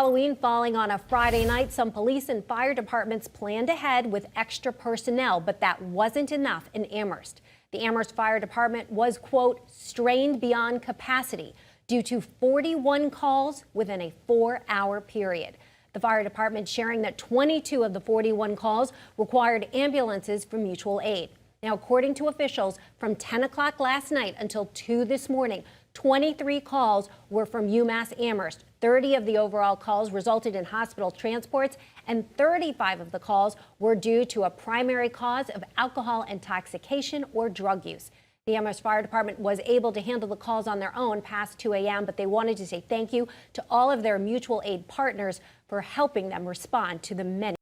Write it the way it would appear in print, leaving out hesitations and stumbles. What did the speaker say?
Halloween falling on a Friday night, some police and fire departments planned ahead with extra personnel, but that wasn't enough in Amherst. The Amherst Fire Department was, quote, strained beyond capacity due to 41 calls within a 4-hour period. The fire department sharing that 22 of the 41 calls required ambulances for mutual aid. Now, according to officials, from 10 o'clock last night until 2 this morning, 23 calls were from UMass Amherst. 30 of the overall calls resulted in hospital transports, and 35 of the calls were due to a primary cause of alcohol intoxication or drug use. The Amherst Fire Department was able to handle the calls on their own past 2 a.m., but they wanted to say thank you to all of their mutual aid partners for helping them respond to the many